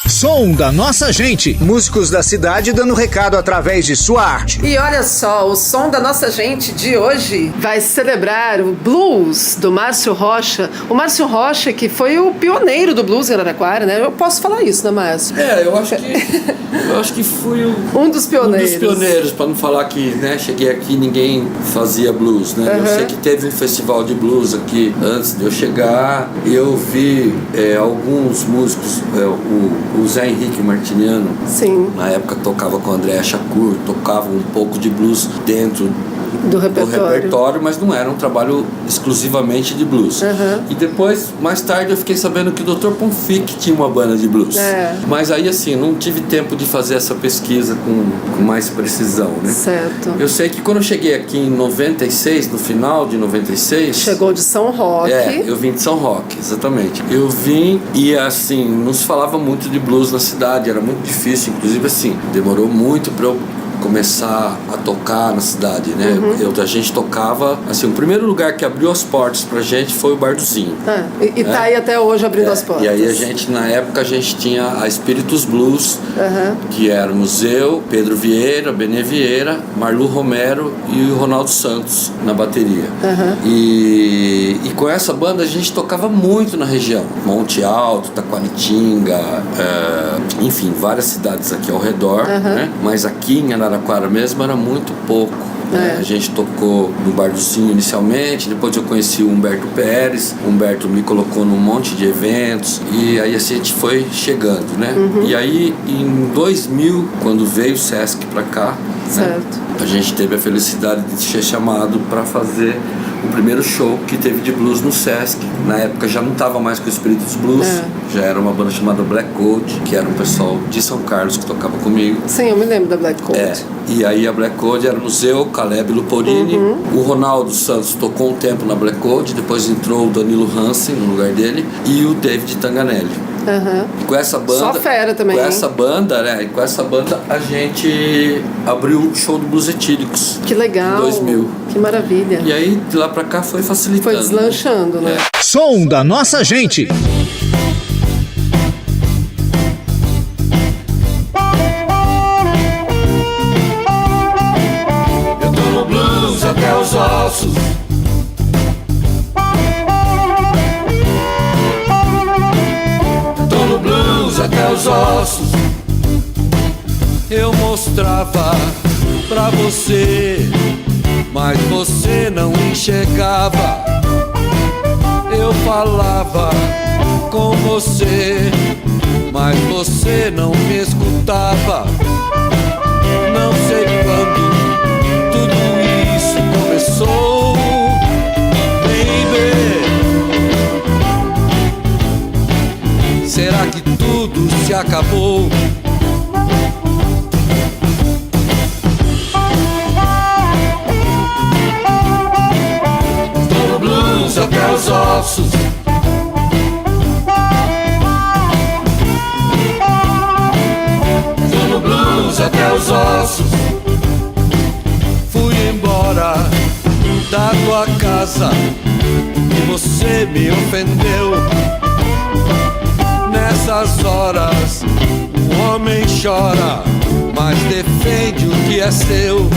Som da nossa gente. Músicos da cidade dando recado através de sua arte. E olha só, o Som da Nossa Gente de hoje vai celebrar o blues do Márcio Rocha. O Márcio Rocha, que foi o pioneiro do blues em Araraquara, né? Eu posso falar isso, né, Márcio? Eu acho que fui um dos pioneiros. Para não falar que, né, cheguei aqui e ninguém fazia blues, né? Eu sei que teve um festival de blues aqui antes de eu chegar. Eu vi alguns músicos, o Zé Henrique Martiniano, sim, na época tocava com o André Shakur, tocava um pouco de blues dentro do repertório, mas não era um trabalho exclusivamente de blues. E depois, mais tarde, eu fiquei sabendo que o Dr. Ponfic tinha uma banda de blues. Mas aí, assim, não tive tempo de fazer essa pesquisa com mais precisão, né? Certo. Eu sei que quando eu cheguei aqui em 96, no final de 96... Chegou de São Roque. Eu vim de São Roque, exatamente. Eu vim e, assim, não se falava muito de blues na cidade, era muito difícil. Inclusive, assim, demorou muito para eu começar a tocar na cidade, né? A gente tocava, assim, o primeiro lugar que abriu as portas pra gente foi o Bar do Zinho. E tá aí até hoje abrindo as portas. E aí na época a gente tinha a Espíritos Blues, que éramos eu, Pedro Vieira, Benê Vieira, Marlu Romero e o Ronaldo Santos na bateria. E com essa banda a gente tocava muito na região, Monte Alto, Taquaritinga, enfim, várias cidades aqui ao redor, né? Mas aqui em Araraquara mesmo era muito pouco. A gente tocou no Bar do Zinho inicialmente, depois eu conheci o Humberto Pérez. O Humberto me colocou num monte de eventos e aí assim, a gente foi chegando, né? E aí em 2000, quando veio o Sesc pra cá, né, a gente teve a felicidade de ser chamado para fazer o primeiro show que teve de blues no Sesc. Na época já não estava mais com o Espíritos Blues, já era uma banda chamada Black Code, que era um pessoal de São Carlos que tocava comigo. Sim, eu me lembro da Black Code. E aí a Black Code era eu, Caleb Luporini. O Ronaldo Santos tocou um tempo na Black Code, depois entrou o Danilo Hansen no lugar dele e o David Tanganelli. Com essa banda, só fera também. Com essa banda a gente abriu o show do Blues Etílicos. Que legal. Em 2000. Que maravilha. E aí de lá pra cá foi facilitando. Foi deslanchando, né? Som da nossa gente. Eu tô no blues até os ossos. Até os ossos. Eu mostrava pra você, mas você não enxergava. Eu falava com você, mas você não me escutava. Não sei quando tudo isso começou, baby. Será que tudo se acabou? Tô no blues até os ossos. Tô no blues até os ossos. Fui embora da tua casa e você me ofendeu. Nessas horas o homem chora, mas defende o que é seu.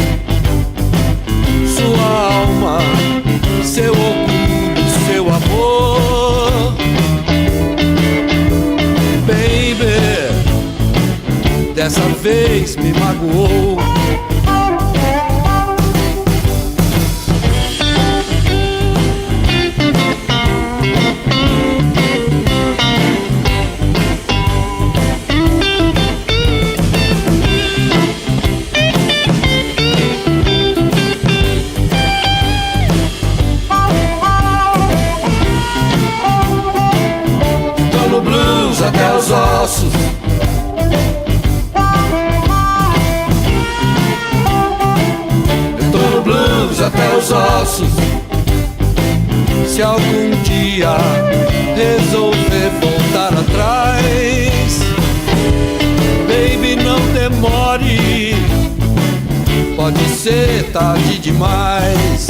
Sua alma, seu orgulho, seu amor. Baby, dessa vez me magoou. Até os ossos. Eu tô no blues até os ossos. Se algum dia resolver voltar atrás, baby, não demore. Pode ser tarde demais.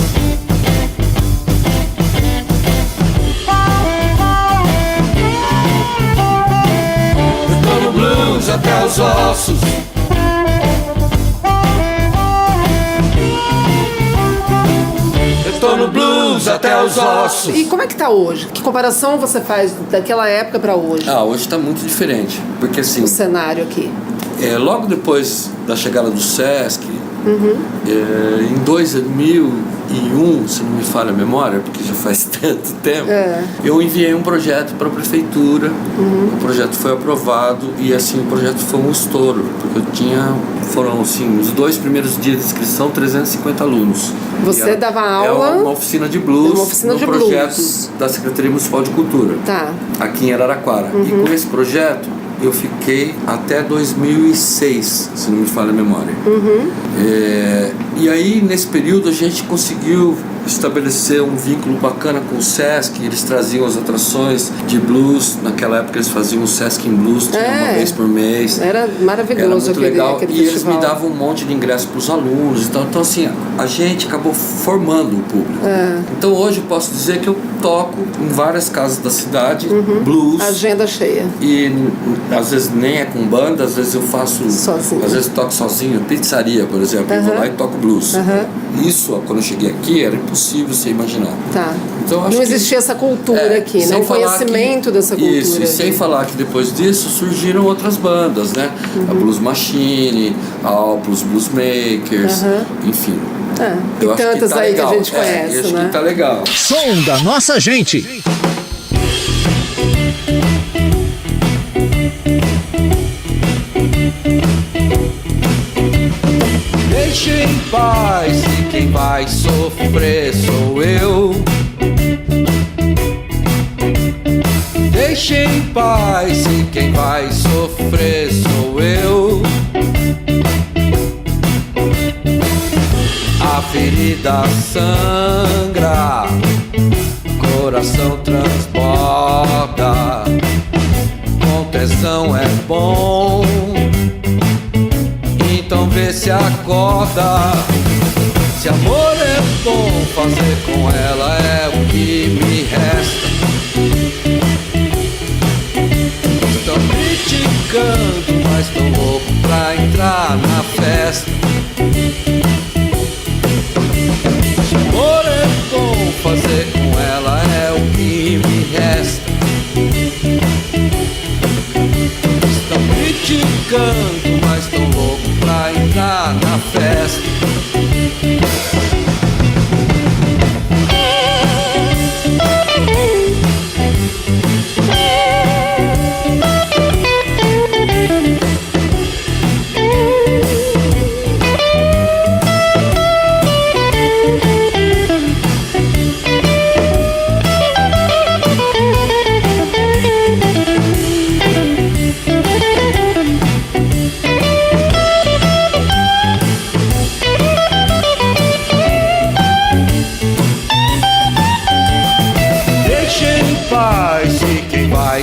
Blue até os ossos. Eu tô no blues até os ossos. E como é que tá hoje? Que comparação você faz daquela época pra hoje? Hoje tá muito diferente, porque assim, O cenário aqui. logo depois da chegada do Sesc, em 2001, se não me falha a memória, porque já faz tanto tempo, eu enviei um projeto para a prefeitura. O projeto foi aprovado e assim o projeto foi um estouro, porque foram assim, os 2 primeiros dias de inscrição, 350 alunos. Você dava aula? Uma oficina de blues, Uma oficina no de projeto blues. da Secretaria Municipal de Cultura, Tá. aqui em Araraquara. E com esse projeto eu fiquei até 2006, se não me falha a memória. E aí, nesse período, a gente conseguiu estabelecer um vínculo bacana com o Sesc. Eles traziam as atrações de blues. Naquela época, eles faziam o Sesc em Blues, tinha uma vez por mês. Era maravilhoso. Era muito legal. Aquele E eles festival. me davam um monte de ingressos para os alunos. Então, assim, a gente acabou formando o público. Então, hoje, eu posso dizer que eu toco em várias casas da cidade, blues. Agenda cheia. E às vezes nem é com banda, às vezes eu faço Sozinho. Às vezes eu toco sozinho, pizzaria, por exemplo, eu vou lá e toco blues. Isso, quando eu cheguei aqui, era impossível você imaginar. Tá. Então, acho não que existia essa cultura aqui, né? O conhecimento dessa cultura. Isso, e sem falar que depois disso surgiram outras bandas, né? A Blues Machine, a Alplos Blues Makers, enfim. E Eu acho que tantas tá aí legal. que a gente conhece, eu acho né? que tá legal. Som da nossa gente. Deixe em paz, e quem vai sofrer sou eu. Deixe em paz, e quem vai sofrer sou eu. A ferida sangra, coração transborda. Com tesão é bom, então vê se acorda. Se amor é bom, fazer com ela é o que me resta. Estão criticando, mas tão louco pra entrar na festa. Se amor é bom, fazer com ela é o que me resta. Estão criticando, mas tão louco pra entrar na festa.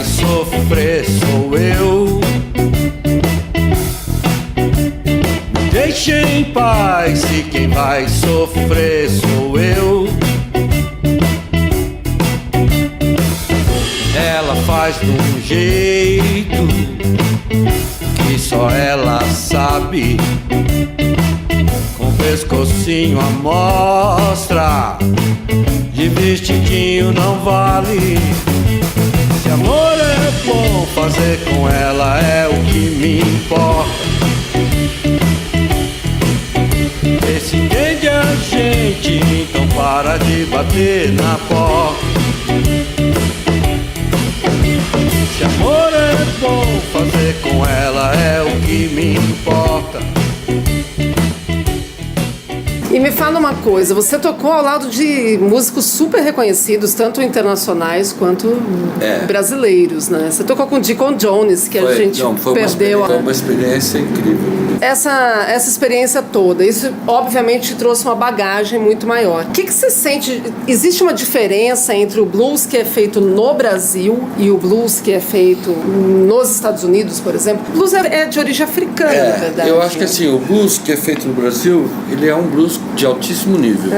Sofrer sou eu. Me deixe em paz, e quem vai sofrer sou eu. Ela faz de um jeito que só ela sabe, com pescocinho à mostra, de vestidinho não vale. Se amor é bom, fazer com ela é o que me importa. Vê se entende a gente, então para de bater na porta. Se amor é bom, fazer com ela é o que me importa. E me fala uma coisa, você tocou ao lado de músicos super reconhecidos, tanto internacionais quanto brasileiros, né? Você tocou com Deacon Jones, que a gente perdeu. Foi uma experiência incrível. Essa experiência toda, isso obviamente te trouxe uma bagagem muito maior. O que você sente? Existe uma diferença entre o blues que é feito no Brasil e o blues que é feito nos Estados Unidos, por exemplo? O blues é de origem africana, na verdade. Eu acho que assim, o blues que é feito no Brasil, ele é um blues de altíssimo nível.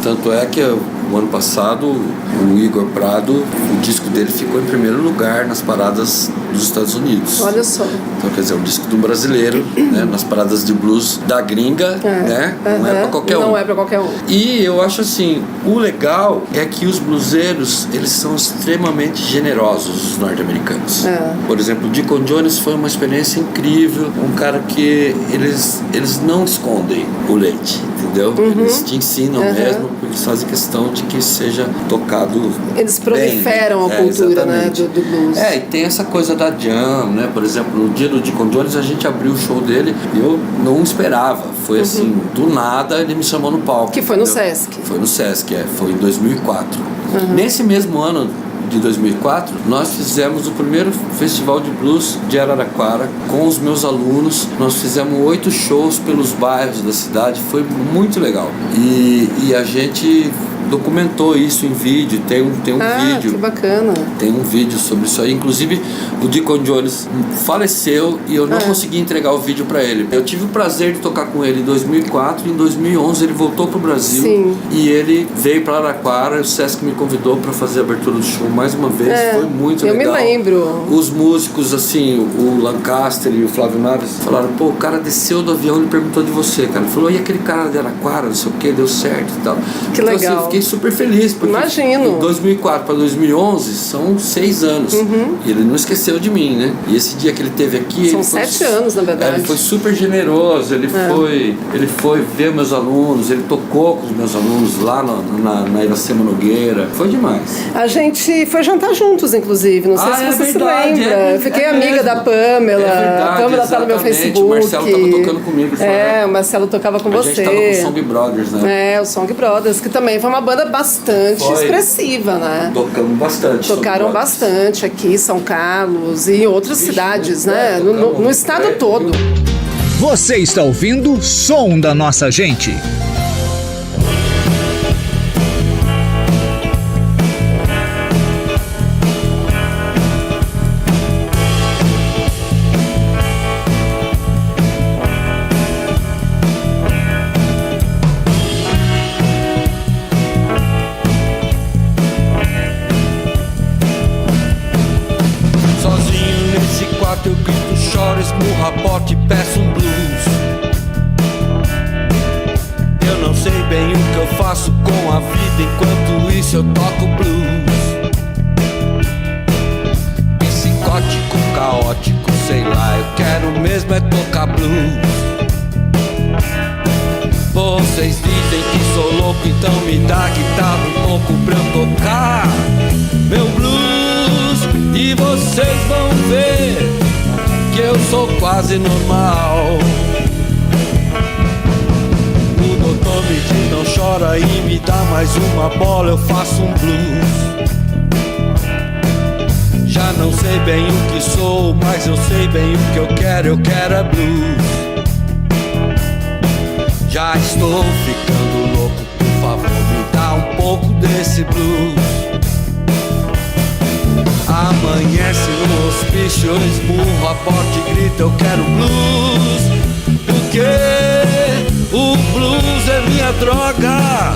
Tanto é que o ano passado o Igor Prado, o disco dele ficou em primeiro lugar nas paradas dos Estados Unidos. Olha só. Então, quer dizer, um disco de um brasileiro, né, nas paradas de blues da gringa, né? Não é pra qualquer um. Não é pra qualquer um. E eu acho assim, o legal é que os bluseiros, eles são extremamente generosos, os norte-americanos. Por exemplo, o Deacon Jones foi uma experiência incrível, um cara que eles não escondem o leite, entendeu? Eles te ensinam mesmo, porque eles fazem questão de que seja tocado. Eles proliferam bem, a cultura, né, exatamente. do blues. E tem essa coisa da jam, né? Por exemplo, no dia do Deacon Jones a gente abriu o show dele e eu não esperava. Foi assim, do nada ele me chamou no palco. Que foi no Sesc. Foi no Sesc, foi em 2004. Nesse mesmo ano de 2004, nós fizemos o primeiro festival de blues de Araraquara com os meus alunos. Nós fizemos 8 shows pelos bairros da cidade, foi muito legal. E a gente documentou isso em vídeo, tem um vídeo. Que bacana. Tem um vídeo sobre isso aí. Inclusive, o Deacon Jones faleceu e eu não consegui entregar o vídeo pra ele. Eu tive o prazer de tocar com ele em 2004 e em 2011 ele voltou pro Brasil. Sim. E ele veio pra Araraquara. O Sesc me convidou pra fazer a abertura do show mais uma vez. Foi muito legal. Eu me lembro. Os músicos, assim, o Lancaster e o Flávio Naves falaram, pô, o cara desceu do avião e perguntou de você, cara. Ele falou, e aquele cara de Araraquara, não sei o que, deu certo e tal. Que então, legal. Assim, eu fiquei super feliz, porque imagino. de 2004 para 2011 são 6 anos. E ele não esqueceu de mim, né? E esse dia que ele teve aqui... São 7 anos, na verdade. Ele foi super generoso, ele foi ver meus alunos, ele tocou com os meus alunos lá na Iracema Nogueira. Foi demais. A gente foi jantar juntos, inclusive, não sei se você se lembra. Eu fiquei amiga da Pamela. Verdade, a Pamela tá no meu Facebook. O Marcelo tava tocando comigo. O Marcelo tocava com você. A gente tava com o Song Brothers, né? O Song Brothers, que também foi uma banda bastante expressiva, né? Tocamos bastante. Tocaram bastante aqui, São Carlos e outras cidades, né? No estado todo. Você está ouvindo o som da nossa gente. Eu grito, choro, esmurro a porta e peço um blues. Eu não sei bem o que eu faço com a vida, enquanto isso eu toco blues. Psicótico, caótico, sei lá, eu quero mesmo é tocar blues. Vocês dizem que sou louco, então me dá guitarra um pouco pra eu tocar meu blues. E vocês vão ver que eu sou quase normal. O doutor me diz não chora e me dá mais uma bola, eu faço um blues. Já não sei bem o que sou, mas eu sei bem o que eu quero é blues. Já estou ficando louco, por favor me dá um pouco desse blues. Amanhece no hospício, eu esmurro a porta e grito, eu quero blues. Porque o blues é minha droga,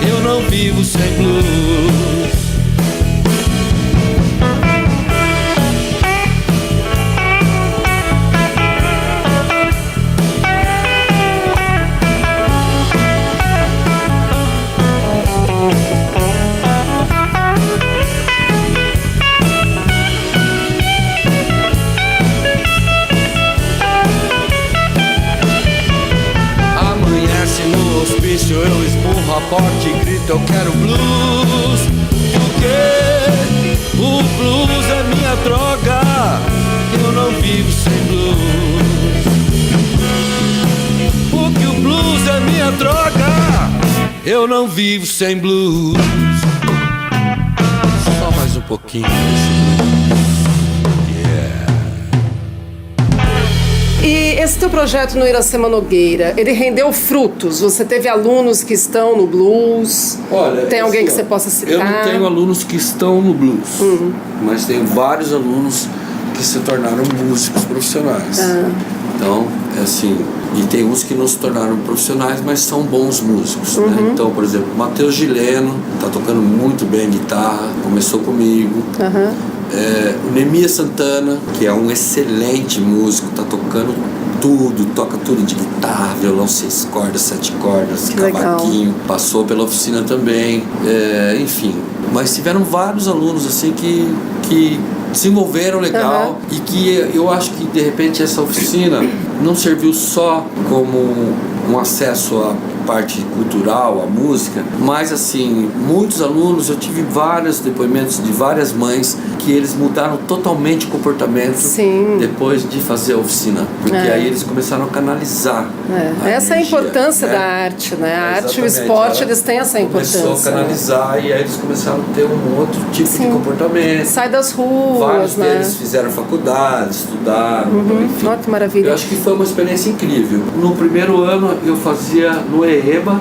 eu não vivo sem blues. Eu esmurro a porta e grito, eu quero blues. Porque o blues é minha droga, eu não vivo sem blues. Porque o blues é minha droga, eu não vivo sem blues. Só mais um pouquinho desse blues. E esse teu projeto no Iracema Nogueira, ele rendeu frutos? Você teve alunos que estão no blues? Olha, tem alguém assim, que você possa citar? Eu não tenho alunos que estão no blues, mas tenho vários alunos que se tornaram músicos profissionais. Então, é assim, e tem uns que não se tornaram profissionais, mas são bons músicos, né? Então, por exemplo, Matheus Gileno tá tocando muito bem guitarra, começou comigo. O Nemias Santana, que é um excelente músico, tá tocando tudo, toca tudo de guitarra, violão 6 cordas, 7 cordas, que cavaquinho, legal. passou pela oficina também, enfim. Mas tiveram vários alunos assim que desenvolveram legal e que eu acho que de repente essa oficina não serviu só como um acesso à parte cultural, à música, mas assim, muitos alunos, eu tive vários depoimentos de várias mães que eles mudaram totalmente o comportamento depois de fazer a oficina, porque aí eles começaram a canalizar essa é a importância da arte, né? A arte e o esporte, eles têm essa importância. Começou a canalizar e aí eles começaram a ter um outro tipo de comportamento. Sai das ruas, vários deles fizeram faculdade, estudaram, enfim. Olha que maravilha. Eu acho que foi uma experiência incrível. No primeiro ano eu fazia no EEBA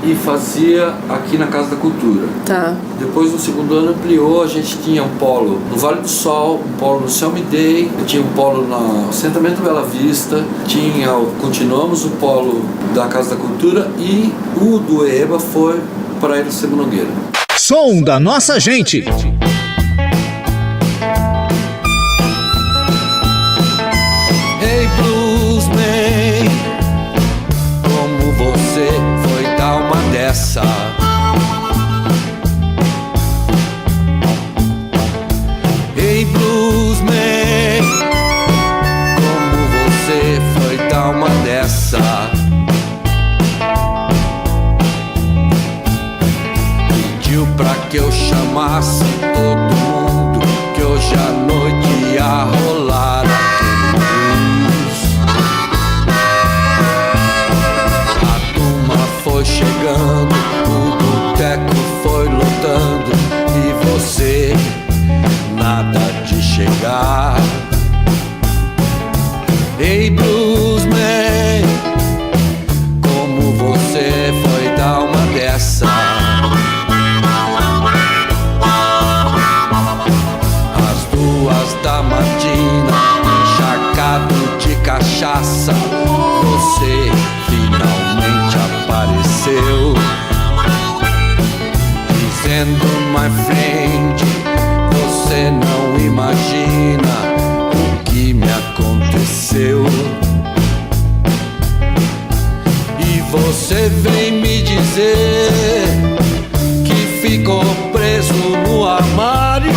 e fazia aqui na Casa da Cultura. Tá. Depois no segundo ano ampliou, a gente tinha um polo no Vale do Sol, um polo no Selmy Day, tinha um polo no Assentamento Bela Vista, continuamos o polo da Casa da Cultura e o do EEBA foi para Iracema Nogueira. Som da nossa gente. Hey Bluesman, como você foi dar uma dessa? Hey Bluesman, como você foi dar uma dessa? Pediu pra que eu chamasse todo mundo, que hoje à noite ia rolar aquele blues. A turma foi chegando, o boteco foi lotando e você nada de chegar. Ei Bluesman, como você foi dar uma dessa? Às 2 da matina, encharcado de cachaça, você finalmente apareceu, dizendo my friend, você não imagina o que me aconteceu. E você vem me dizer que ficou preso no armário,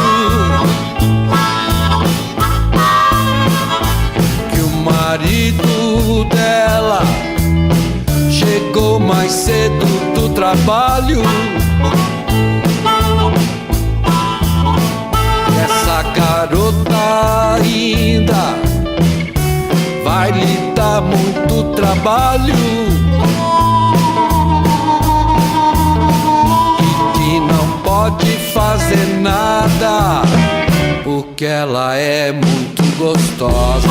que o marido dela chegou mais cedo do trabalho. Essa garota ainda vai lhe dar muito trabalho e que não pode fazer nada porque ela é muito gostosa.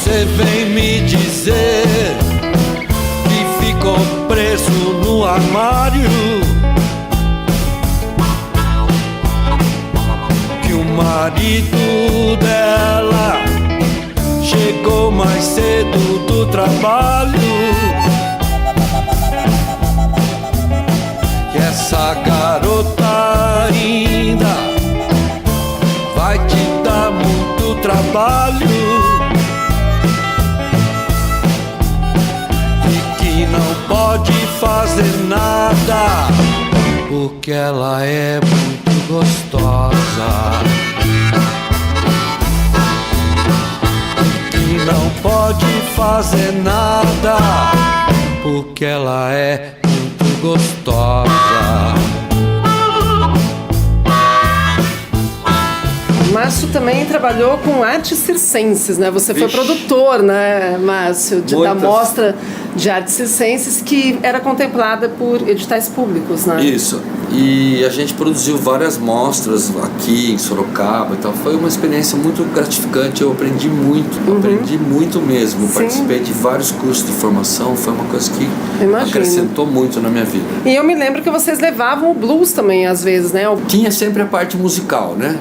Você vem me dizer que ficou preso no armário, que o marido dela chegou mais cedo do trabalho, que essa garota ainda vai te dar muito trabalho e que não pode fazer nada porque ela é muito gostosa, e que não pode fazer nada porque ela é muito gostosa. Márcio também trabalhou com artes circenses, né? Você foi produtor, né, Márcio, da mostra de artes circenses que era contemplada por editais públicos, né? Isso. E a gente produziu várias mostras aqui em Sorocaba e tal. Foi uma experiência muito gratificante. Eu aprendi muito mesmo. Sim. Participei de vários cursos de formação. Foi uma coisa que Imagino. acrescentou muito na minha vida. E eu me lembro que vocês levavam o blues também, às vezes, né? Tinha sempre a parte musical, né?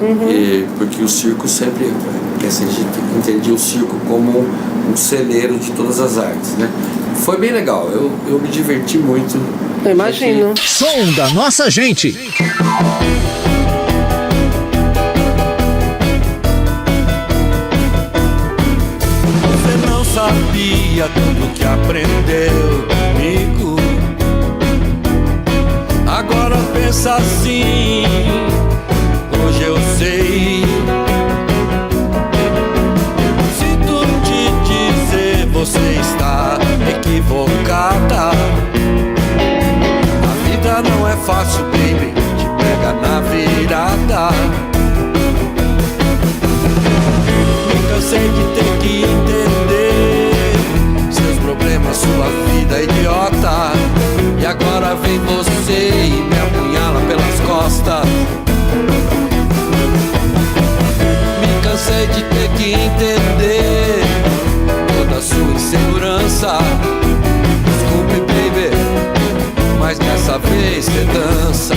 Porque o circo sempre... A gente entendia o circo como um celeiro de todas as artes, né? Foi bem legal. Eu me diverti muito. Eu imagino. Som da nossa gente. Você não sabia tudo que aprendeu comigo. Agora pensa assim, hoje eu sei. Se tudo te dizer, você está equivocada. A vida não é fácil, baby, te pega na virada. Me cansei de ter que entender seus problemas, sua vida idiota. E agora vem você e me apunhala pelas costas. Me cansei de ter que entender toda a sua insegurança. Desculpe, baby, mas dessa vez você dança.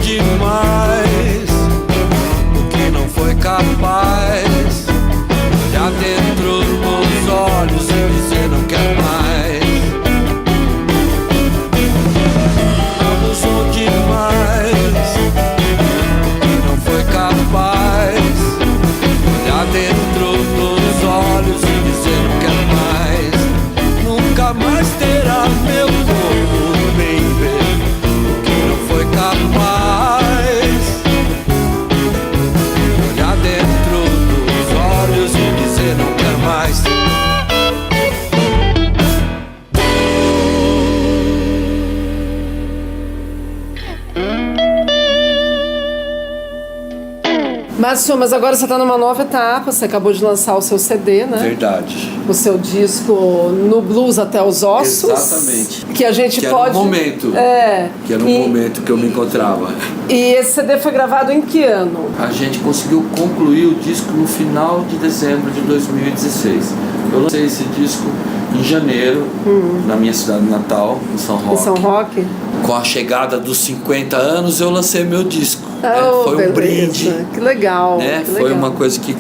Demais, o que não foi capaz, olhar dentro dos olhos e dizer não quer mais. Abusou demais, o que não foi capaz, olhar dentro dos olhos e dizer não quer mais. Nunca mais terá meu corpo, baby. O que não foi capaz. Márcio, mas agora você está numa nova etapa, você acabou de lançar o seu CD, né? Verdade. O seu disco No Blues Até os Ossos. Exatamente. Que a gente que pode... Era um momento. Que era um momento que eu me encontrava. E esse CD foi gravado em que ano? A gente conseguiu concluir o disco no final de dezembro de 2016. Eu lancei esse disco em janeiro, na minha cidade natal, em São Roque. Em São Roque? Com a chegada dos 50 anos, eu lancei meu disco. Oh, foi um brinde. Que legal. Né? Que foi legal. uma coisa que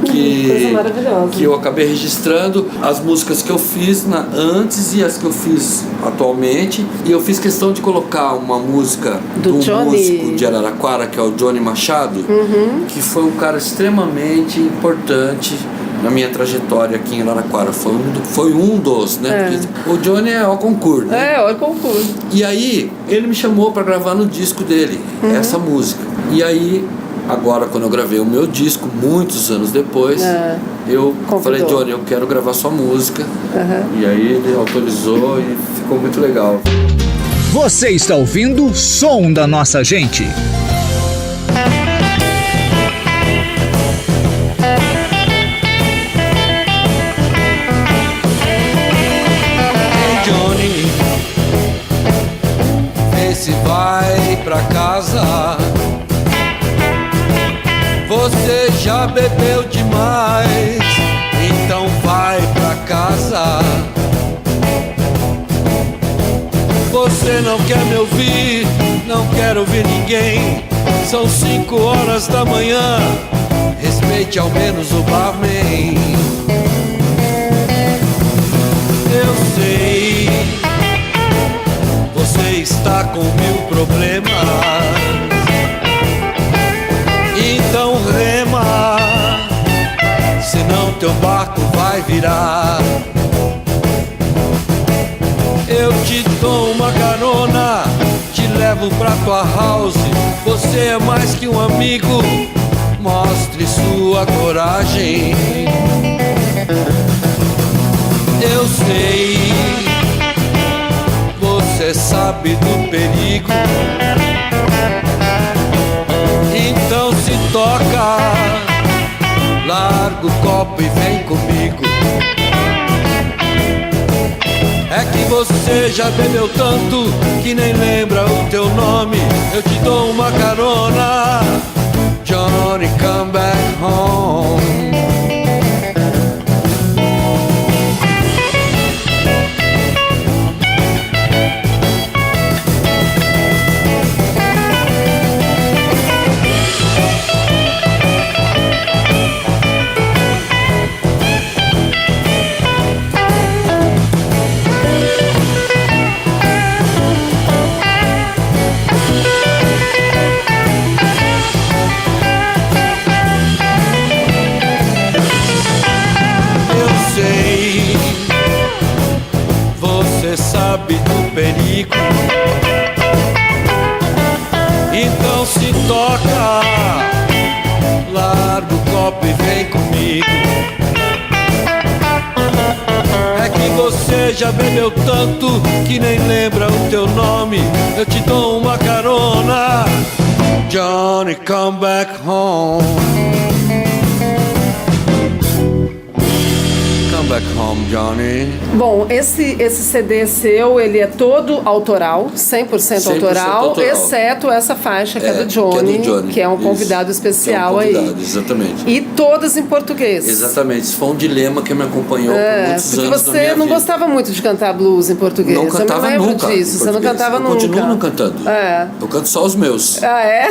coisa maravilhosa. Que eu acabei registrando as músicas que eu fiz antes e as que eu fiz atualmente. E eu fiz questão de colocar uma música do músico de Araraquara, que é o Johnny Machado, que foi um cara extremamente importante na minha trajetória aqui em Araraquara. Foi um dos, né? O Johnny é o concurso, né? É o concurso. E aí ele me chamou para gravar no disco dele essa música. E aí agora, quando eu gravei o meu disco, muitos anos depois, eu falei, Johnny, eu quero gravar sua música. E aí ele autorizou e ficou muito legal. Você está ouvindo o Som da Nossa Gente. Hey Johnny, vê se vai pra casa. Você já bebeu demais, então vai pra casa. Você não quer me ouvir, não quer ouvir ninguém. São 5 horas da manhã, respeite ao menos o barman. Eu sei com 1000 problemas. Então rema, senão teu barco vai virar. Eu te dou uma carona, te levo pra tua house. Você é mais que um amigo, mostre sua coragem. Eu sei, você sabe do perigo. Então se toca, larga o copo e vem comigo. É que você já bebeu tanto que nem lembra o teu nome. Eu te dou uma carona, Johnny, come back home. Sabe do perigo. Então se toca, larga o copo e vem comigo. É que você já bebeu tanto que nem lembra o teu nome. Eu te dou uma carona, Johnny, come back home. Come back home, Johnny. Bom, esse CD seu, ele é todo autoral, 100% autoral, exceto essa faixa que é do Johnny, que é um convidado especial aí. Exatamente. E todas em português. Exatamente. Isso foi um dilema que me acompanhou por muitos porque anos da minha você não vida. gostava muito de cantar blues em português. Não cantava eu me lembro nunca disso. Você não cantava nunca. Eu continuo não cantando. Eu canto só os meus. Ah, é?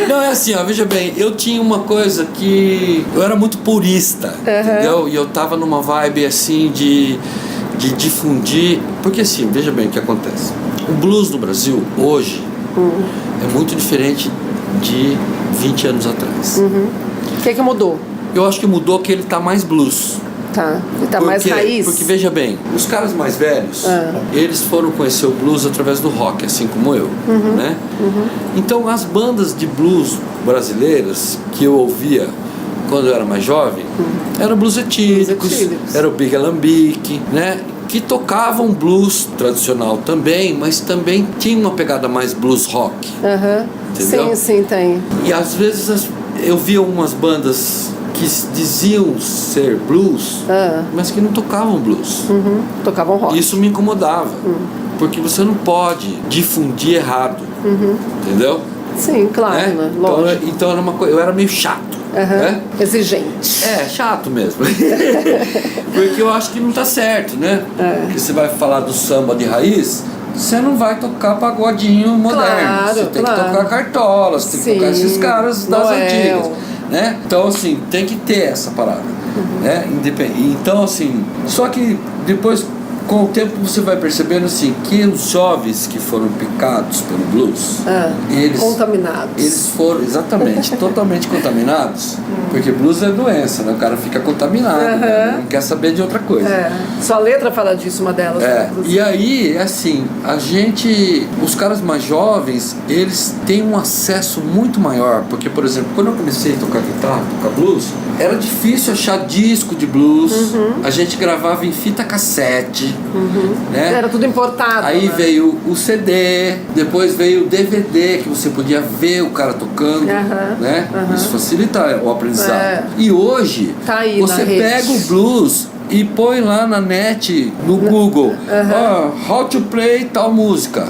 Não, é assim, ó, veja bem, eu tinha uma coisa que eu era muito purista, entendeu? E eu tava numa vibe assim de difundir, porque assim, veja bem o que acontece. O blues no Brasil hoje é muito diferente de 20 anos atrás. O que mudou? Eu acho que mudou que ele tá mais blues. Tá, ele tá mais raiz. Porque veja bem, os caras mais velhos, eles foram conhecer o blues através do rock, assim como eu, né? Então as bandas de blues brasileiras que eu ouvia quando eu era mais jovem, eram blues etílicos, era o Big Alambique, né? Que tocavam blues tradicional também, mas também tinha uma pegada mais blues rock. Entendeu? Sim, tem. E às vezes eu via umas bandas que diziam ser blues, mas que não tocavam blues. Tocavam rock. Isso me incomodava, porque você não pode difundir errado, entendeu? Sim, claro, né? Lógico. Então era uma coisa, eu era meio chato. Né? Exigente. Chato mesmo. Porque eu acho que não tá certo, né? Porque você vai falar do samba de raiz, você não vai tocar pagodinho moderno. Você tem que tocar Cartola, você tem que tocar esses caras das antigas. Né? Então, assim, tem que ter essa parada. Né? Então, assim, só que depois, com o tempo, você vai percebendo assim que os jovens que foram picados pelo blues, eles foram exatamente totalmente contaminados, porque blues é doença, né? O cara fica contaminado, né? Não quer saber de outra coisa. Sua letra fala disso, uma delas. E aí, assim, os caras mais jovens, eles têm um acesso muito maior, porque, por exemplo, quando eu comecei a tocar guitarra, tocar blues, era difícil achar disco de blues. A gente gravava em fita cassete. Né? Era tudo importado. Aí veio o CD, depois veio o DVD, que você podia ver o cara tocando, né? Isso facilita o aprendizado. E hoje, tá aí você pega o blues e põe lá na net, no Google, how to play tal música.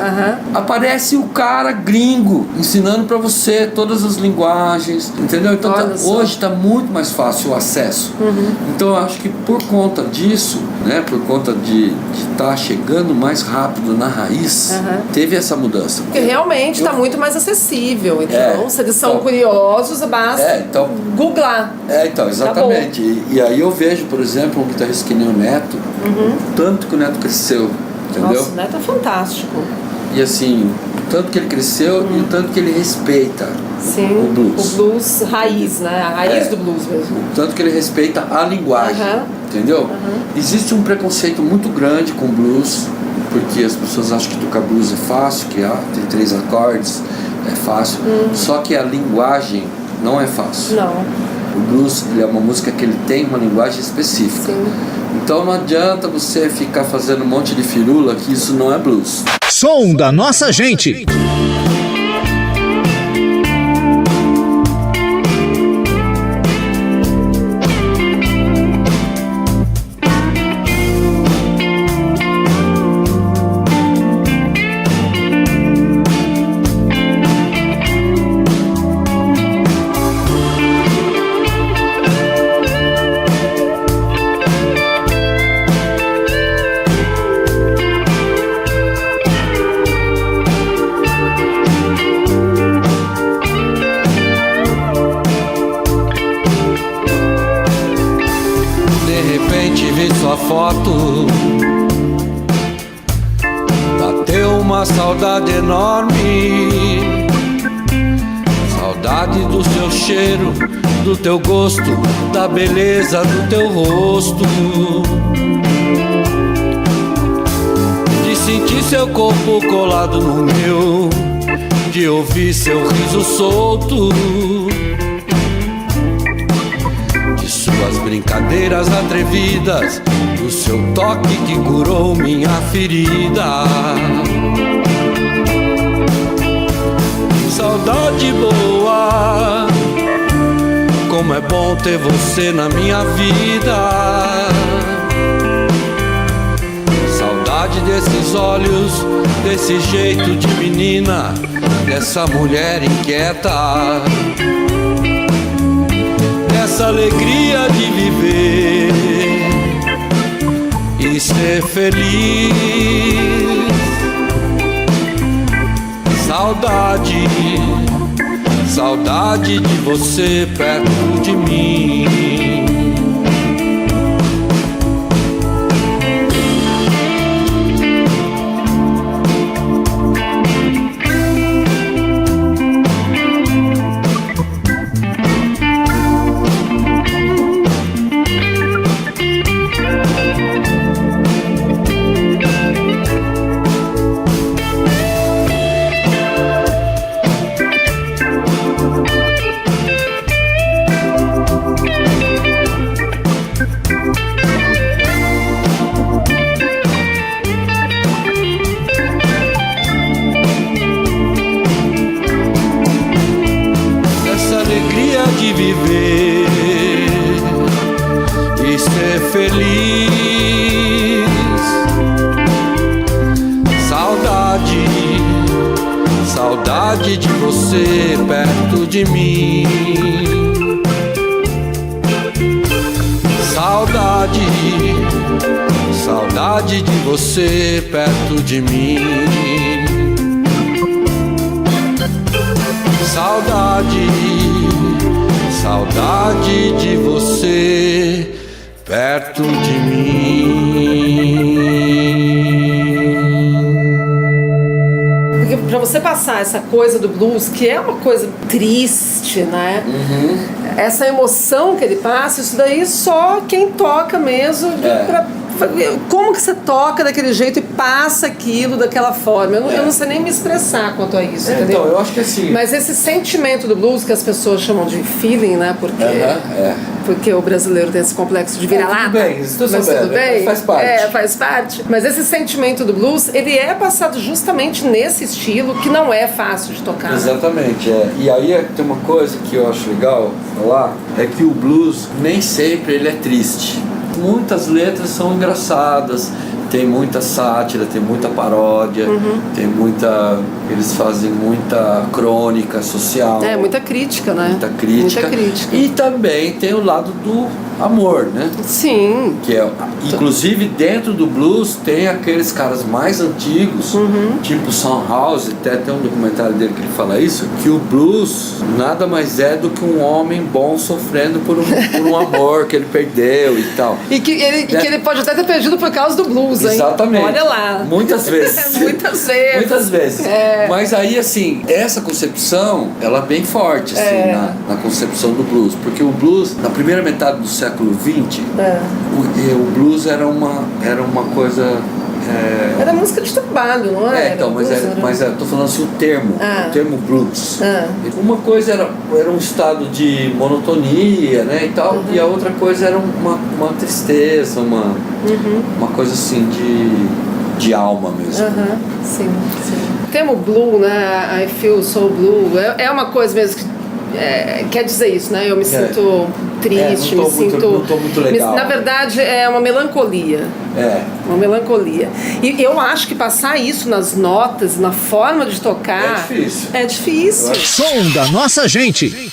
Aparece o cara gringo ensinando pra você todas as linguagens, entendeu? Então hoje tá muito mais fácil o acesso. Então eu acho que por conta disso, né, por conta de estar chegando mais rápido na raiz, teve essa mudança. Porque realmente está muito mais acessível. Então, se eles são curiosos, basta googlar. Então, exatamente. E aí eu vejo, por exemplo, um guitarrista que nem o Neto, tanto que o Neto cresceu, entendeu? Nossa, o Neto é fantástico. E assim, o tanto que ele cresceu e o tanto que ele respeita o blues. O blues raiz, né? A raiz do blues mesmo. O tanto que ele respeita a linguagem, entendeu? Existe um preconceito muito grande com blues, porque as pessoas acham que tocar blues é fácil, que tem 3 acordes, é fácil. Só que a linguagem não é fácil. Não. O blues, ele é uma música que ele tem uma linguagem específica. Sim. Então não adianta você ficar fazendo um monte de firula, que isso não é blues. Som da nossa gente. Foto bateu uma saudade enorme, saudade do seu cheiro, do teu gosto, da beleza do teu rosto, de sentir seu corpo colado no meu, de ouvir seu riso solto, de suas brincadeiras atrevidas, do seu toque que curou minha ferida. Saudade boa, como é bom ter você na minha vida. Saudade desses olhos, desse jeito de menina, dessa mulher inquieta, dessa alegria de viver e ser feliz. Saudade, saudade de você perto de mim. De viver e ser feliz. Saudade, saudade de você perto de mim. Saudade, saudade de você perto de mim. Saudade, saudade de você perto de mim. Porque pra você passar essa coisa do blues, que é uma coisa triste, né? Essa emoção que ele passa, isso daí só quem toca mesmo. Como que você toca daquele jeito e passa aquilo daquela forma? Eu não sei nem me expressar quanto a isso, entendeu? Então, eu acho que assim... Mas esse sentimento do blues, que as pessoas chamam de feeling, né? Porque o brasileiro tem esse complexo de vira-lata. Tudo bem, estou sabendo, tudo bem? faz parte. Faz parte. Mas esse sentimento do blues, ele é passado justamente nesse estilo que não é fácil de tocar. Exatamente, E aí tem uma coisa que eu acho legal falar, é que o blues nem sempre ele é triste. Muitas letras são engraçadas, tem muita sátira, tem muita paródia, tem muita Eles fazem muita crônica social. Muita crítica, né? Muita crítica. E também tem o lado do amor, né? Sim. Que é, inclusive dentro do blues tem aqueles caras mais antigos, tipo Soundhouse, até tem um documentário dele que ele fala isso, que o blues nada mais é do que um homem bom sofrendo por um amor que ele perdeu e tal. E que ele pode até ter perdido por causa do blues, hein? Exatamente. Olha lá. Muitas vezes. Muitas vezes. Mas aí, assim, essa concepção, ela é bem forte, assim, na concepção do blues. Porque o blues, na primeira metade do século XX, o blues era uma coisa... Era música de trabalho, não é? Então, mas eu tô falando assim, o termo blues. Uma coisa era um estado de monotonia, né, e tal, e a outra coisa era uma tristeza, uma coisa assim de alma mesmo. Sim. O termo blue, né, I feel so blue, é uma coisa mesmo que quer dizer isso, né? Eu me sinto triste, não tô muito legal. Na verdade, é uma melancolia. Uma melancolia. E eu acho que passar isso nas notas, na forma de tocar... É difícil. Som da nossa gente.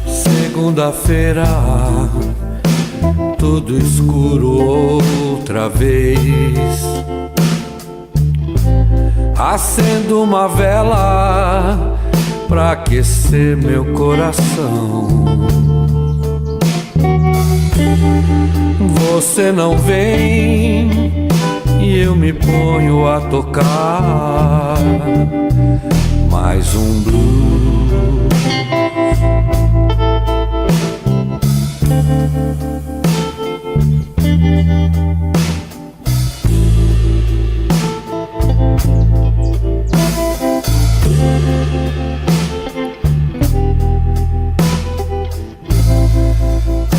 Segunda-feira, tudo escuro outra vez. Acendo uma vela pra aquecer meu coração. Você não vem e eu me ponho a tocar mais um blues.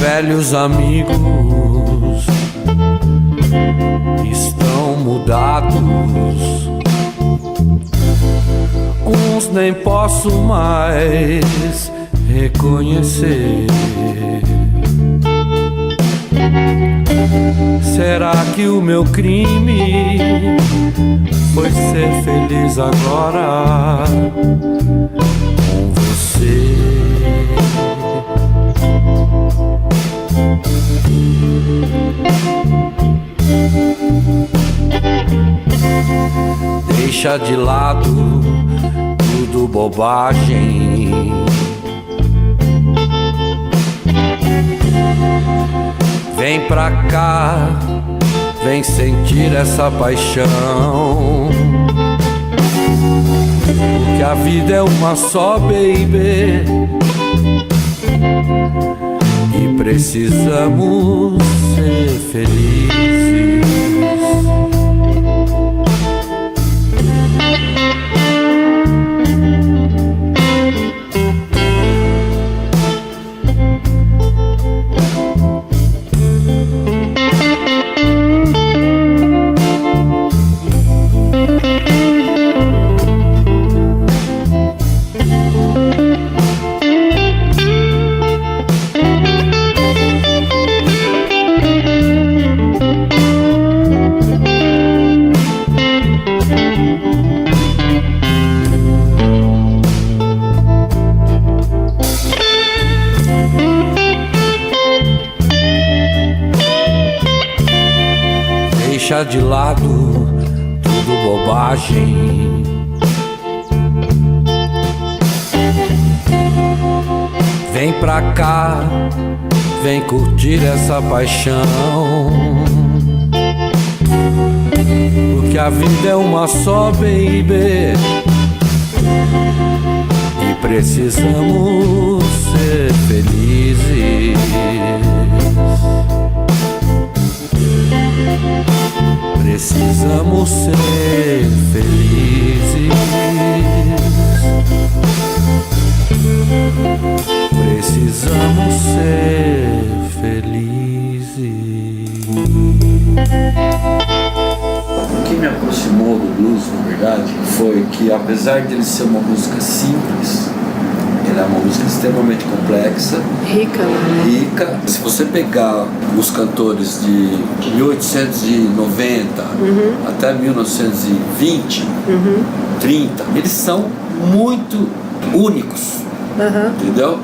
Velhos amigos estão mudados, uns nem posso mais reconhecer. Será que o meu crime foi ser feliz agora com você? Deixa de lado tudo bobagem. Vem pra cá, vem sentir essa paixão. Que a vida é uma só, baby, e precisamos ser felizes. Deixa de lado tudo bobagem. Vem pra cá, vem curtir essa paixão. Porque a vida é uma só, baby, e precisamos ser felizes. Precisamos ser felizes. Precisamos ser felizes. O que me aproximou do blues, na verdade, foi que apesar de ele ser uma música simples, ele é uma música extremamente complexa, Rica, né? rica. Se você pegar os cantores de 1890 até 1920, 30, eles são muito únicos, entendeu?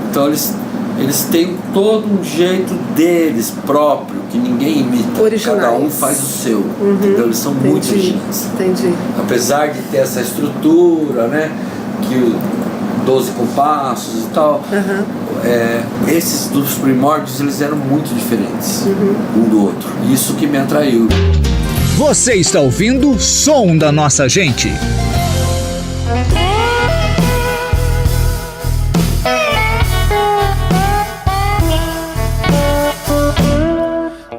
Então eles têm todo um jeito deles próprio, que ninguém imita. Originais. Cada um faz o seu, entendeu? Eles são muito originais. Entendi. Apesar de ter essa estrutura, né, que 12 compassos e tal, esses dos primórdios, eles eram muito diferentes um do outro. Isso que me atraiu. Você está ouvindo Som da Nossa Gente.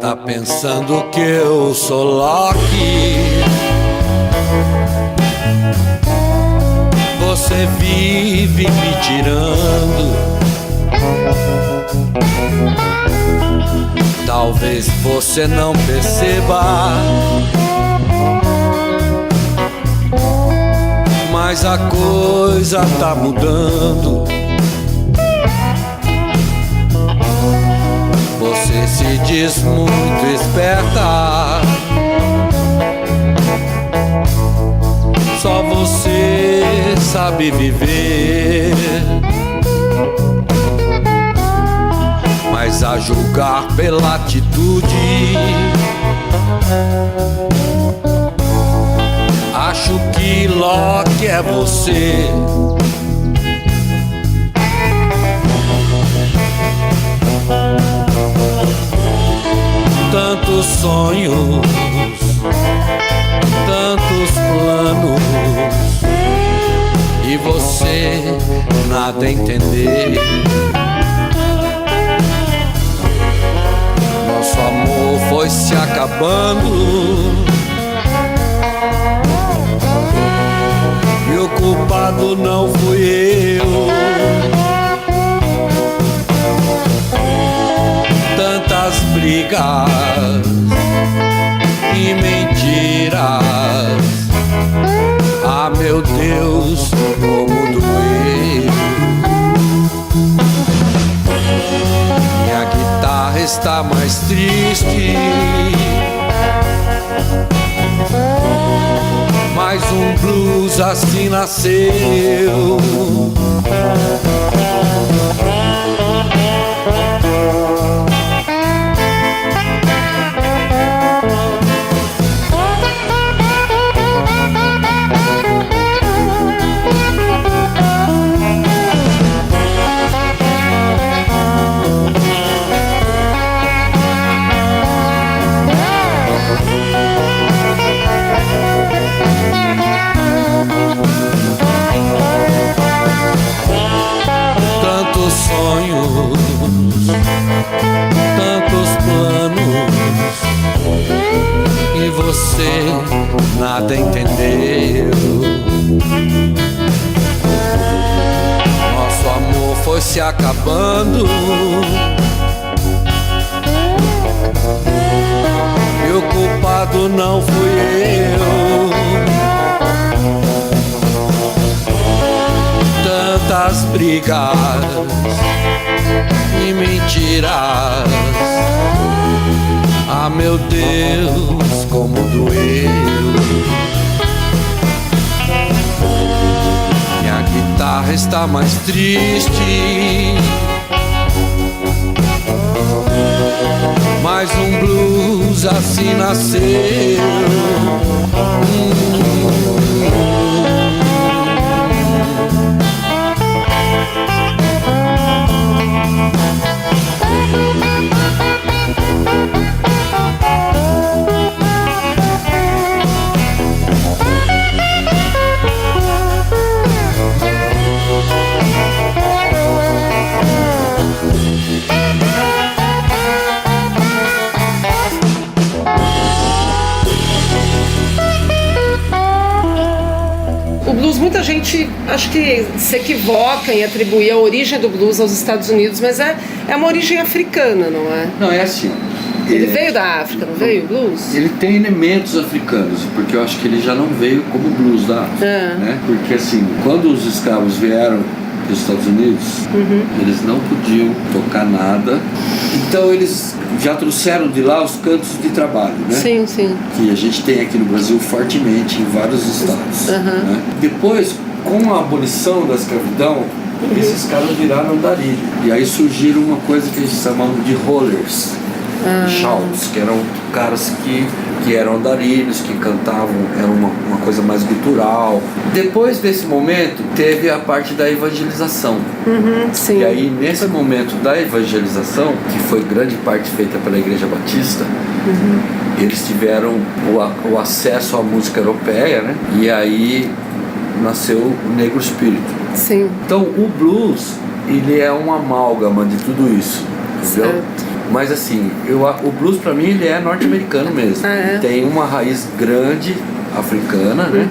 Tá pensando que eu sou Loki? Você vive me tirando. Talvez você não perceba, mas a coisa tá mudando. Você se diz muito esperta, só você sabe viver. Mas a julgar pela atitude, acho que Loki é você. Tantos sonhos, tantos planos, e você nada a entender. Nosso amor foi se acabando, e o culpado não fui eu. Tantas brigas e mentiras, ah meu Deus, como doeu. Minha guitarra está mais triste, mais um blues assim nasceu. Tantos sonhos, tantos planos, e você nada entendeu. Nosso amor foi se acabando, e o culpado não fui eu. Tantas brigas e mentiras, ah meu Deus, como doeu. Minha guitarra está mais triste, mais um blues assim nasceu. Muita gente acho que se equivoca em atribuir a origem do blues aos Estados Unidos, mas é uma origem africana, não é? Não, é assim. Ele veio da África, não veio o blues? Ele tem elementos africanos, porque eu acho que ele já não veio como blues da África, né? Porque assim, quando os escravos vieram dos Estados Unidos, eles não podiam tocar nada, então eles já trouxeram de lá os cantos de trabalho, né? Sim, sim. Que a gente tem aqui no Brasil fortemente em vários estados, né? Depois, com a abolição da escravidão, esses caras viraram andarilho. E aí surgiram uma coisa que eles chamavam de rollers, shouts, que eram caras que eram andarilhos, que cantavam, era uma coisa mais gutural. Depois desse momento, teve a parte da evangelização. Sim. E aí, nesse momento da evangelização, que foi grande parte feita pela Igreja Batista, eles tiveram o acesso à música europeia, né? E aí nasceu o Negro Espírito. Sim. Então o blues, ele é uma amálgama de tudo isso, entendeu? Certo. Mas assim, o blues pra mim ele é norte-americano mesmo. Tem uma raiz grande africana, né?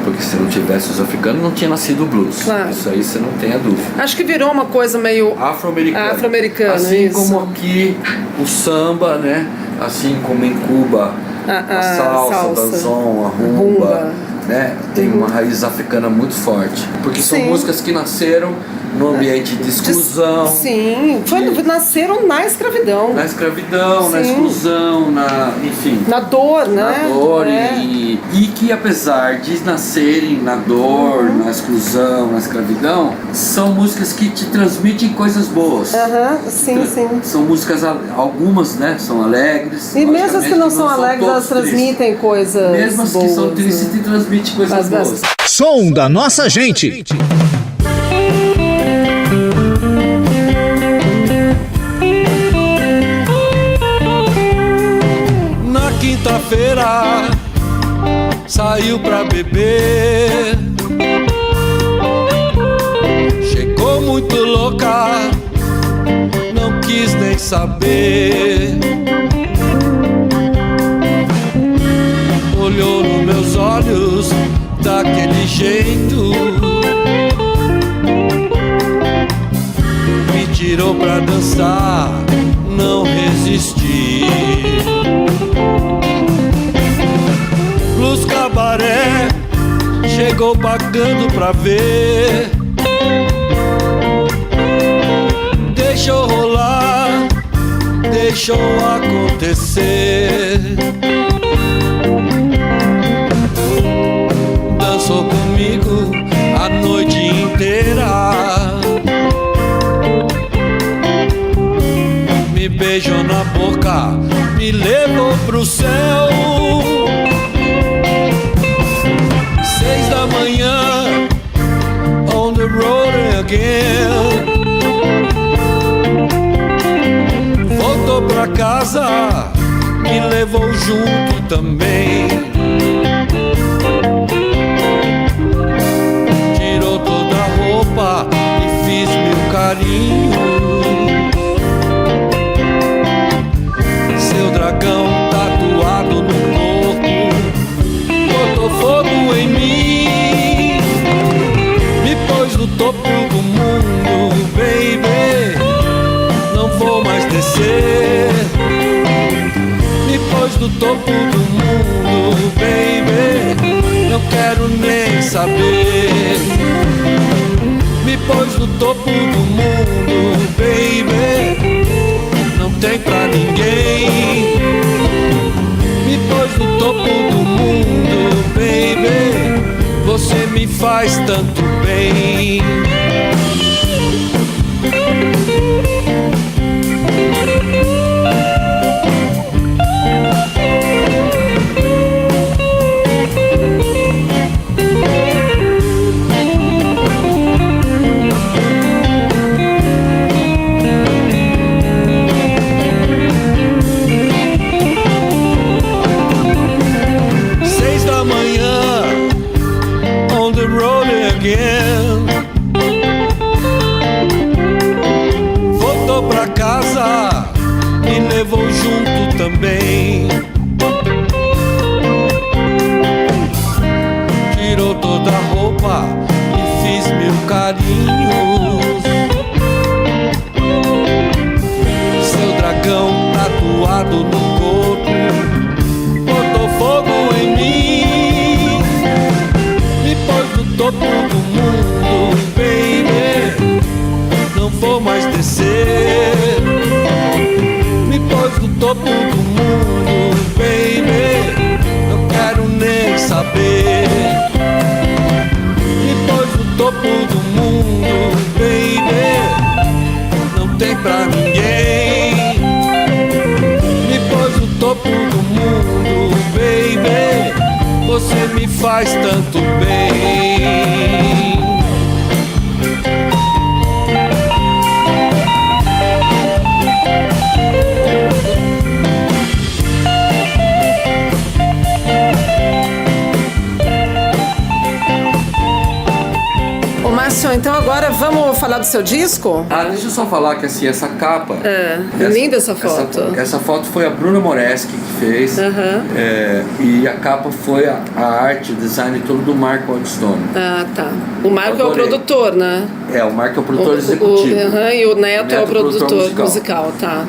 Porque se não tivesse os africanos não tinha nascido o blues. Claro. Isso aí você não tem a dúvida. Acho que virou uma coisa meio afro-americana. Assim isso. como aqui o samba, né? Assim como em Cuba a salsa, o danzon, a rumba. Né? Tem uma raiz africana muito forte, porque são músicas que nasceram no ambiente de exclusão. Sim, nasceram na escravidão. Na escravidão, na exclusão, enfim. Na dor, né? Na dor e que apesar de nascerem na dor, na exclusão, na escravidão, são músicas que te transmitem coisas boas. Sim, sim. São músicas, algumas, né? São alegres. E mesmo as que não são alegres, elas transmitem coisas mesmo as boas. que são tristes, te transmitem coisas boas. Som da nossa gente. Quinta-feira saiu pra beber, chegou muito louca, não quis nem saber. Olhou nos meus olhos daquele jeito, me tirou pra dançar, não resisti. Blues Cabaré chegou pagando pra ver, deixou rolar, deixou acontecer. Dançou comigo a noite inteira, me beijou na boca, me levou pro céu. 6 da manhã, on the road again. Voltou pra casa, me levou junto também. Tirou toda a roupa e fiz meu carinho. Seu dragão tatuado no corpo botou fogo em mim, me pôs no topo do mundo, baby, não vou mais descer. Me pôs no topo do mundo, baby, não quero nem saber. Me pôs no topo do mundo, baby, não tem pra ninguém. Me pôs no topo do mundo, baby, você me faz tanto bem. Voltou pra casa, me levou junto também. Tirou toda a roupa e fiz mil carinhos. Seu dragão tatuado topo do mundo, baby, não vou mais descer. Me pôs no topo do mundo, baby, não quero nem saber. Me pôs no topo do mundo, baby, não tem pra ninguém. Me pôs no topo do mundo, baby, você me faz tanto bem. Márcio, então agora vamos falar do seu disco? Deixa eu só falar que assim, essa capa... linda essa foto. Essa foto foi a Bruna Moreschi que fez. E a capa foi a arte, o design todo do Marco Aldstone. Ah, tá. O Marco é o produtor, né? O Marco é o produtor executivo. E o Neto é o produtor musical, tá.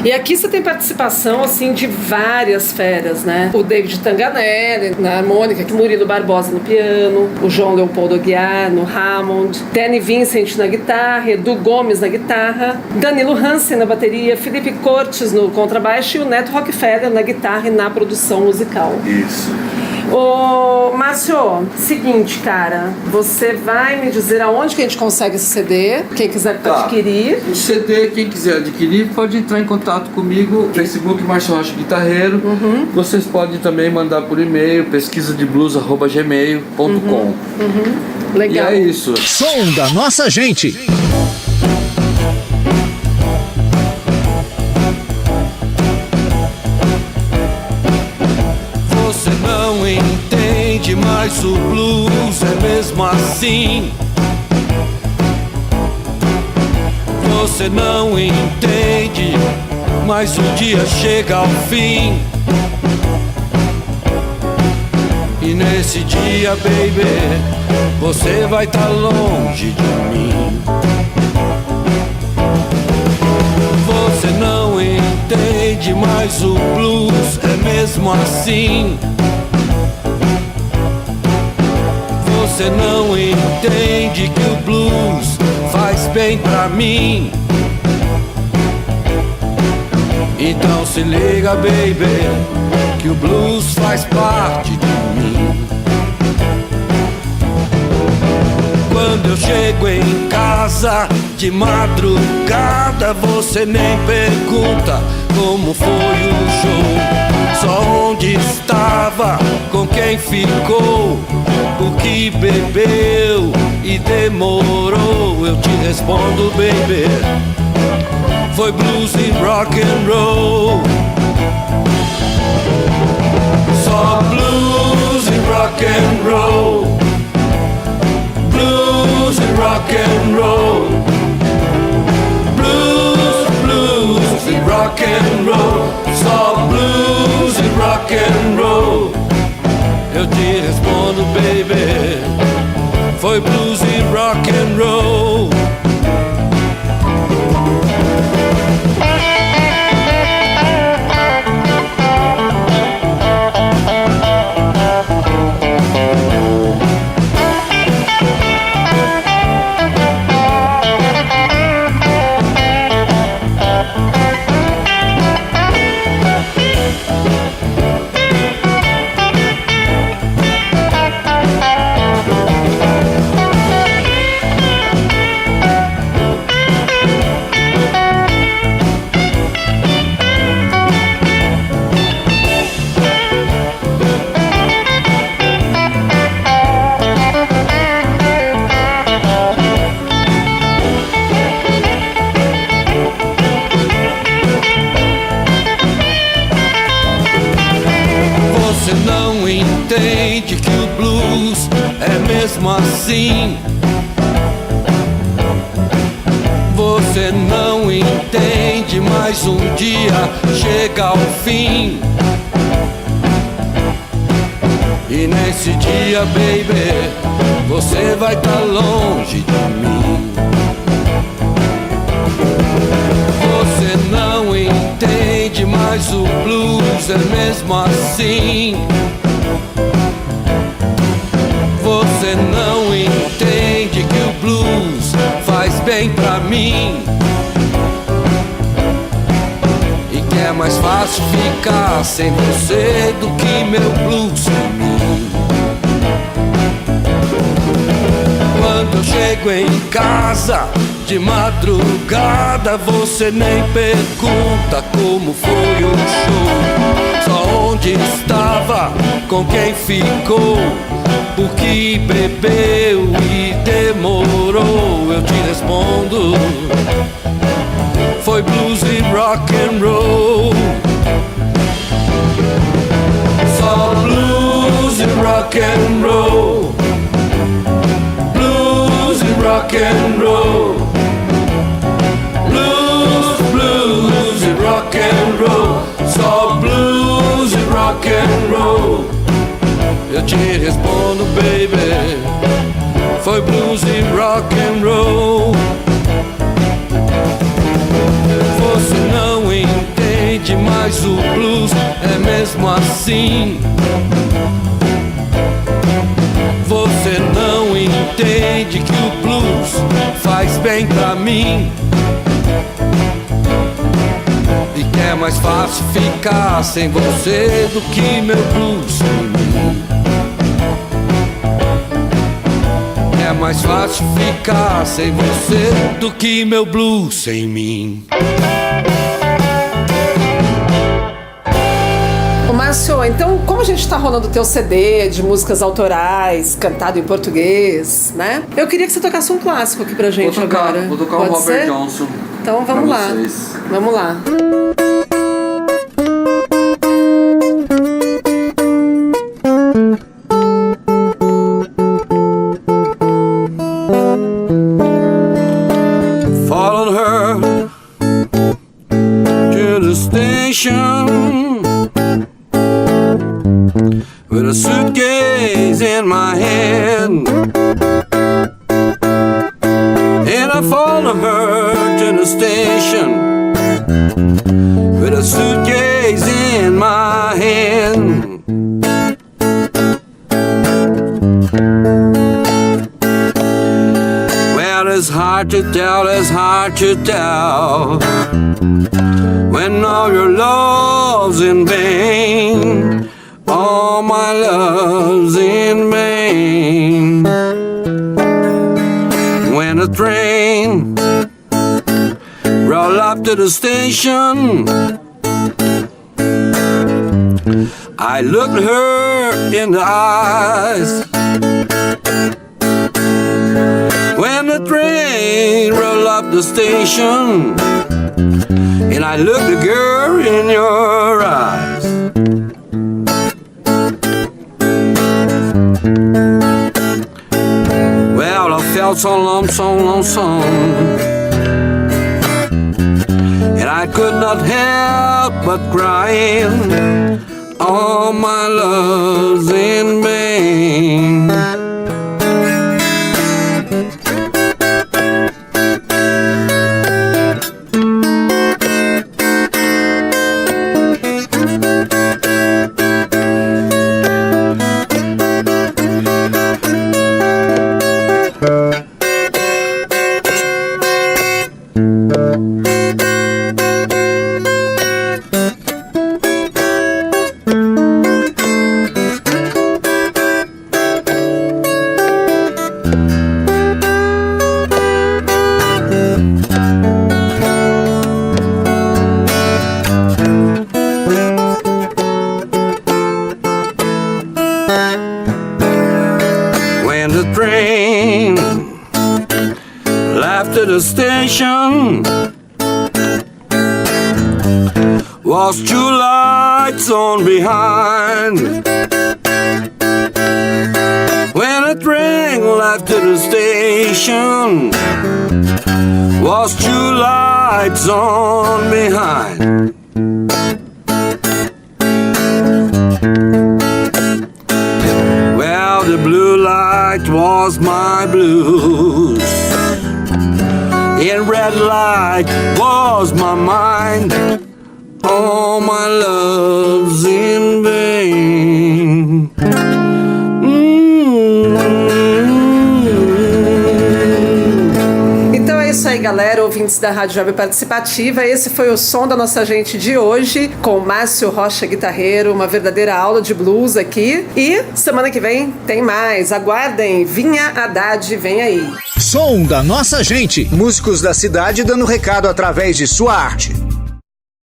E aqui você tem participação, assim, de várias feras, né? O David Tanganelli na harmônica, o Murilo Barbosa no piano, o João Leopoldo Aguiar no Hammond, Danny Vincent na guitarra, Edu Gomes na guitarra, Danilo Hansen na bateria, Felipe Cortes no contrabaixo e o Neto Rockefeller na guitarra e na produção musical. Isso. Ô, Márcio, seguinte, cara, você vai me dizer aonde que a gente consegue esse CD, quem quiser adquirir. O CD, quem quiser adquirir, pode entrar em contato comigo, Facebook Márcio Rocha Guitarreiro. Vocês podem também mandar por e-mail, pesquisadeblues@gmail.com. Legal. E é isso. Som da nossa gente. Você não entende, mas o blues é mesmo assim. Você não entende, mas o dia chega ao fim. E nesse dia, baby, você vai estar longe de mim. Você não entende, mas o blues é mesmo assim. Você não entende que o blues faz bem pra mim. Então se liga, baby, que o blues faz parte de mim. Quando eu chego em casa de madrugada, você nem pergunta como foi o show, só onde estava, com quem ficou, o que bebeu e demorou. Eu te respondo, baby, foi blues e rock and roll. Só blues e rock and roll. Blues e rock and roll. Blues, blues e rock and roll. Só blues e rock and roll. Eu te respondo, baby, foi blues e rock and roll. Entende que o blues é mesmo assim. Você não entende, mas um dia chega ao fim. E nesse dia, baby, você vai estar longe de mim. Você não entende, mas o blues é mesmo assim. Você Você não entende que o blues faz bem pra mim e que é mais fácil ficar sem você do que meu blues sem mim. Quando eu chego em casa de madrugada, você nem pergunta como foi o show, só onde estava, com quem ficou, por que bebeu e demorou. Eu te respondo, foi blues e rock and roll. Só blues e rock and roll. Blues e rock and roll. Blues, blues e rock and roll. Só blues e rock and roll. Eu te respondo, baby, foi blues e rock and roll. Você não entende, mas o blues é mesmo assim. Você não entende que o blues faz bem pra mim e que é mais fácil ficar sem você do que meu blues sem mim. É mais fácil ficar sem você do que meu blues sem mim. Ô Márcio, então como a gente tá rolando o teu CD de músicas autorais, cantado em português, né? Eu queria que você tocasse um clássico aqui pra gente agora. Vou tocar Pode o Robert ser? Johnson. Então vamos lá. Vocês. Vamos lá. Followed her to the station with a suitcase in my hand, and I followed her to the station with a suitcase in my hand. Well, it's hard to tell, it's hard to tell when all your love's in vain, all my love's in vain. When the train rolled up to the station, I looked her in the eyes. When the train rolled up the station, and I looked the girl in your eyes. Well, I felt so lonesome, and I could not help but crying, all my love's in vain. When the train left at the station, was two lights on behind. When the train left at the station, was two lights on behind. Well, the blue light was my blues, and red light was my mind. All my love's in vain. ouvintes da Rádio Web Participativa. Esse foi o Som da Nossa Gente de hoje, com Márcio Rocha, guitarreiro, uma verdadeira aula de blues aqui. E semana que vem tem mais. Aguardem, Vinha Haddad, vem aí. Som da Nossa Gente. Músicos da cidade dando recado através de sua arte.